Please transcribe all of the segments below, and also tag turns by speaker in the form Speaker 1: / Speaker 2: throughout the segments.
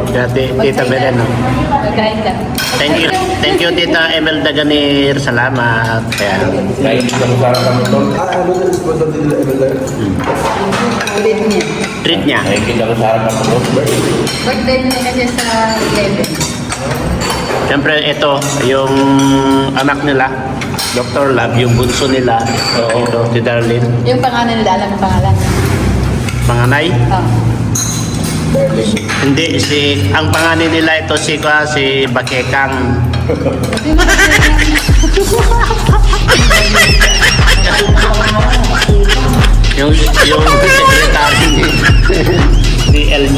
Speaker 1: Kaya Tita Belen, no?
Speaker 2: Kain ka.
Speaker 1: Thank you Tita Emelda Ganir. Salamat. Kaya,
Speaker 3: Kahit isang sarap kami ito.
Speaker 2: Ulit niya.
Speaker 1: treat niya.
Speaker 3: Kahit isang sarap kami ito.
Speaker 2: Birthday niya kasi sa 11.
Speaker 1: Siyempre, ito, yung anak nila, Dr. Love, yung bunso nila, ito, si Darlene.
Speaker 2: Yung pangalan nila, alam mo pangalan?
Speaker 1: Panganay?
Speaker 2: Oh.
Speaker 1: Hindi, ang panganay nila ito si Bakekang. yung secretary ni LJ.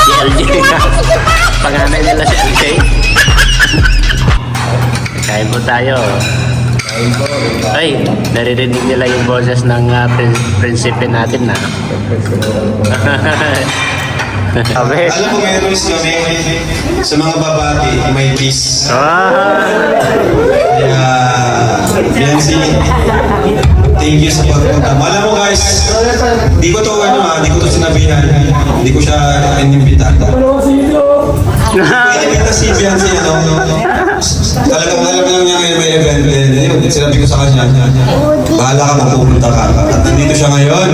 Speaker 1: Si LJ. Panganay nila si LJ. Kain po tayo. Ay, naririnig nila yung boses ng prinsipe natin na. Sabi.
Speaker 4: Alam mo, meron kami sa mga babati, may kiss. Kaya, Biancy, thank you sa pagpunta. Alam mo guys, di ko to sinabihan, hindi ko siya inimbita. Inimbita si Biancy, talagang alam lang niya ngayon may event. Yun, sinabi ko sa kanya, bahala ka, mapupunta ka. At nandito siya ngayon.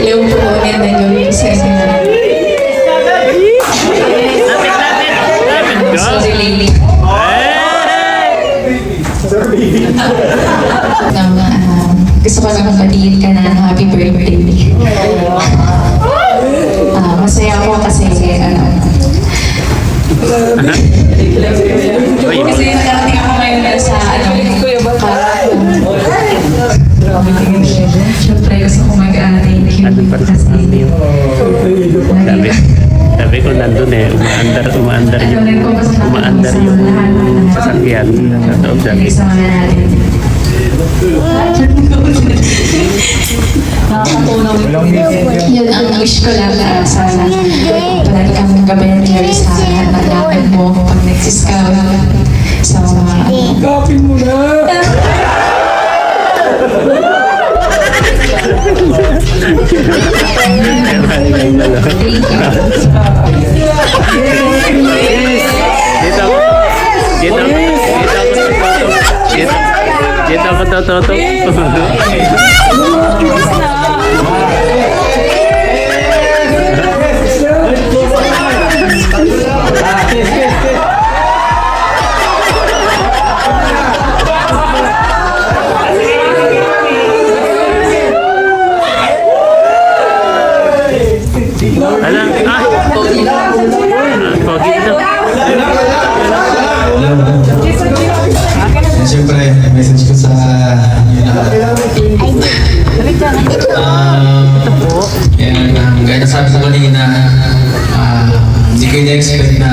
Speaker 2: Yung pupunin na yung seminar. So, si Lily. Gusto ko lang mabatiin ka na happy birthday. Masaya ako kasi kasi narating ako ngayon sa syempre gusto ko mag-thank you kasi
Speaker 1: Sabi ko nandun umaandar yung sasakyan sa loob sabi.
Speaker 2: Yun ang wish ko lang na sana palagi kang gabayan sa lahat mo pag nagsiscout sa mga
Speaker 5: Kapin mo na!
Speaker 1: Dito ako tututok.
Speaker 4: Siyempre, message ko sa inyo lahat. Gaya na sabi ko kanina, hindi kayo na-expect na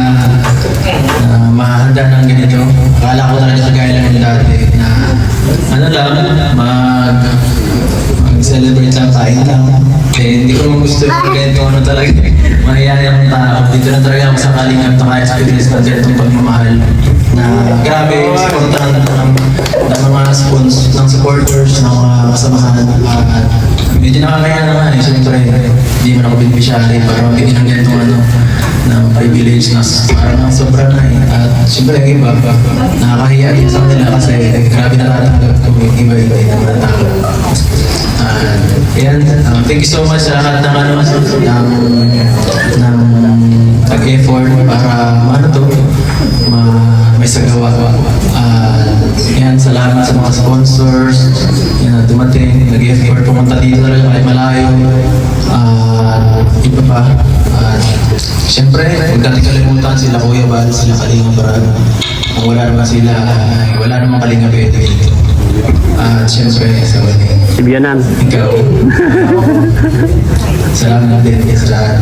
Speaker 4: mahanda ng ganito. Akala ko talaga kagaya lang yung dati na mag-celebrate lang, kain lang. Eh, hindi ko naman gusto yung ganito talaga. Mahiyaya ang tao. Dito na talaga ako sa kalingap naka-experience na ganitong pagmamahal. Na grabe yung supportahan ng mga supporters, ng mga kasamahan. Medyo nakakaya naman siyempre, hindi mo na ako beneficiary para mabigyan ng ganitong ng privilege na parang sobra na At siyempre yung iba, nakakahiya din sa kanila kasi grabe natatanggap kung yung iba na natatanggap. Thank you so much sa lahat ng pag-effort para may sagawa. Salamat sa mga sponsors, dumating, nag-effort, pumunta dito talaga kahit malayo. Iba pa. Siyempre, huwag natin kalimutan sila Kuya Bal, sila Kalinga Barag. Kung wala naman sila, wala naman Kalinga Pwede. Siyempre, sa wali.
Speaker 1: Sibianan.
Speaker 4: Ikaw. Salamat din sa lahat.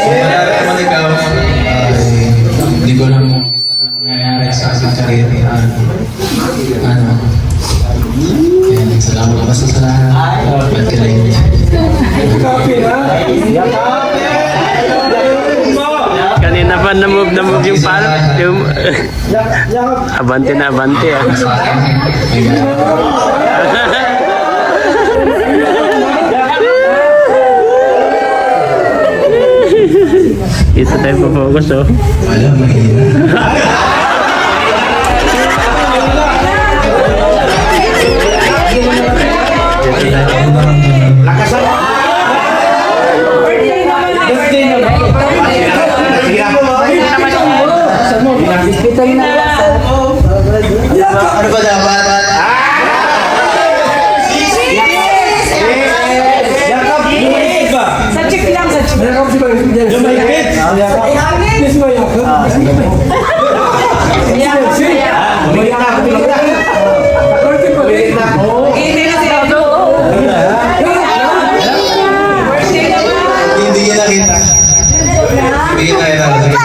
Speaker 4: Kung marami naman ikaw, hindi ko lang nangyayari sa aking karir. Salamat basta sa lahat. Ba't ka lang niya?
Speaker 1: Kanina pa na-move na yung pal, yung... abante na abante ah. Ito tayo po-focus oh.
Speaker 4: Wala, mahina. Ano ba dapat? Hindi kita kita. Hindi kita kita.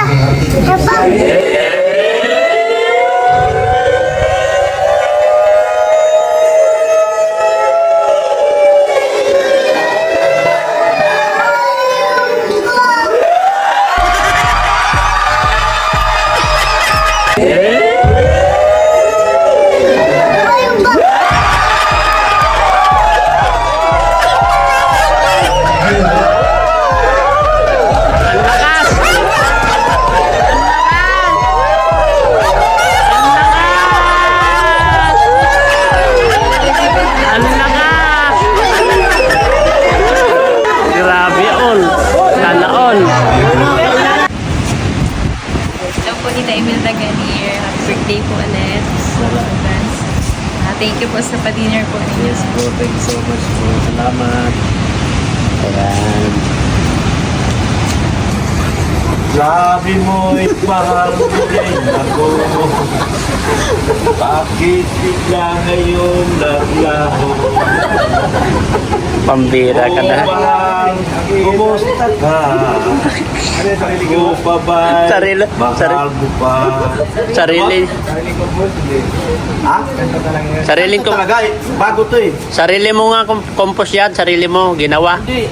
Speaker 1: Grabe all. Sana all.
Speaker 5: Hello po, Tita Imelda Ganier. Happy birthday po ulit. So, advance. Thank you po sa pa-dinner po ninyo.
Speaker 1: Thank you so much po. Salamat. Ayan.
Speaker 3: Sabi mo'y mahal mo rin ako. Bakit bigla ngayon naglaho?
Speaker 1: Pambira ka na.
Speaker 3: Mahal, kumusta ka? Ko pa ba'y
Speaker 1: Sarili-
Speaker 3: mahal mo pa?
Speaker 1: Sarili.
Speaker 3: Ha?
Speaker 1: Sariling ko.
Speaker 3: Talaga eh, bago to eh.
Speaker 1: Sarili mo nga compose yan. Sarili mo ginawa.
Speaker 3: Hindi.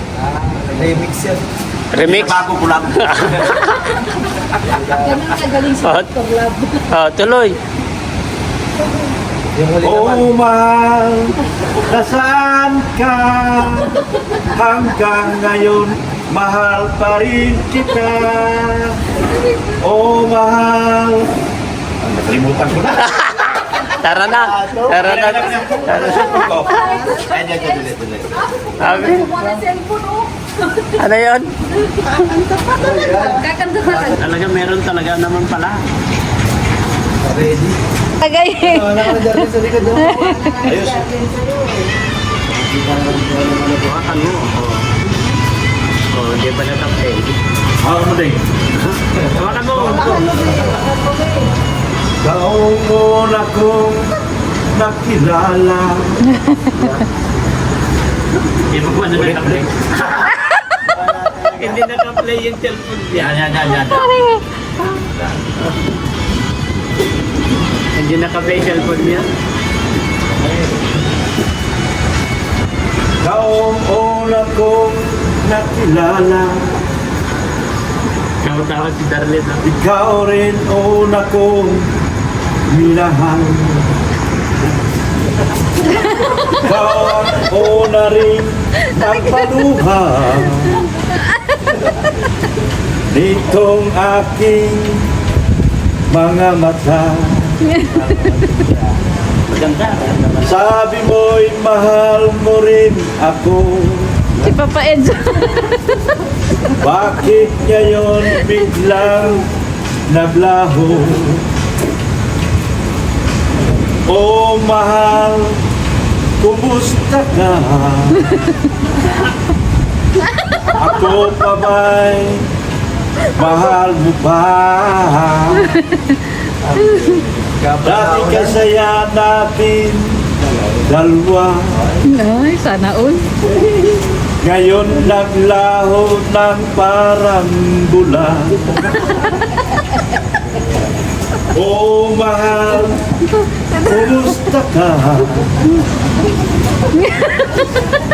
Speaker 4: Remix yan.
Speaker 1: Remix.
Speaker 3: Bago ko lang.
Speaker 1: Oh, tuloy.
Speaker 4: Yung huli naman.
Speaker 3: Oh mahal, nasaan ka? Hanggang ngayon, mahal pa rin kita. Oh mahal. Nakalimutan ko na.
Speaker 1: Tara na. Tara na. Tara na. Sabi. Ano yun? Talaga meron talaga naman pala.
Speaker 4: Ready?
Speaker 5: Tagay.
Speaker 4: Wala ka na dyan sa likod.
Speaker 3: Ayos.
Speaker 1: Hawakan mo. Oh, hindi pa natapay.
Speaker 3: Ako mo din.
Speaker 1: Hawakan mo.
Speaker 3: Taon akong nakilala.
Speaker 1: Hindi mo ano nakaplay. Hindi nakaplay yung cellphone niya.
Speaker 3: Yan.
Speaker 1: Hindi nakaplay yung cellphone niya.
Speaker 3: Taon akong nakilala.
Speaker 1: Tawag si Darlene.
Speaker 3: Ikaw rin una kong minahal. Ikaw ang una rin nagpaluha nitong aking mga mata.
Speaker 1: Maganda.
Speaker 3: Sabi mo'y mahal mo rin ako.
Speaker 5: Si Papa Enzo.
Speaker 3: Bakit ngayon biglang naglaho? Oh mahal, kumusta ka? Ako pa ba'y mahal mo pa? Dati kasaya natin dalawa.
Speaker 5: Ay, sana all.
Speaker 3: Ngayon naglaho ng parang bula. Oh mahal, kumusta ka?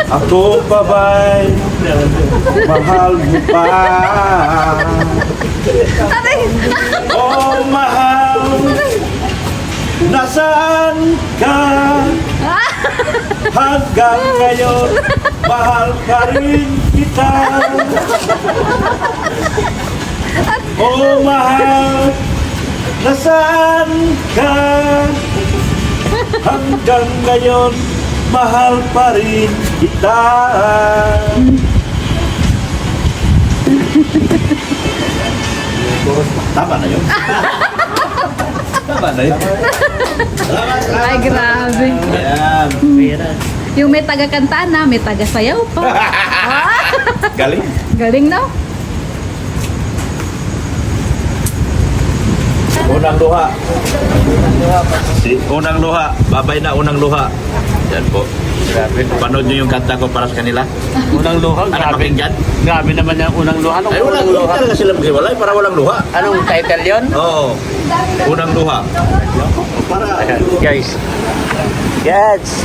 Speaker 3: Ako pa ba'y mahal mo pa? nasaan ka? Hanggang ngayon, mahal pa rin kita. Oh mahal, nasaan ka? Hanggang ngayon, mahal pa rin kita. Tama na yun. Tama na yun.
Speaker 5: Ay, grabe.
Speaker 3: Ayan.
Speaker 5: Yung may taga-kanta na, may taga-sayaw pa.
Speaker 3: Galing.
Speaker 5: Galing, no?
Speaker 3: Unang luha. Unang luha. Babay na unang luha. Yan po.
Speaker 1: Grabe.
Speaker 3: Panood nyo yung kanta ko para sa kanila.
Speaker 1: Unang luha,
Speaker 3: Anak
Speaker 1: grabe.
Speaker 3: pakinggan.
Speaker 1: Grabe naman yung unang luha. Anong
Speaker 3: Ay,
Speaker 1: unang
Speaker 3: walang
Speaker 1: luha?
Speaker 3: talaga sila maghiwalay para walang luha.
Speaker 1: Anong title yon?
Speaker 3: Oo. Unang luha. Para
Speaker 1: Ayan, guys. Yes.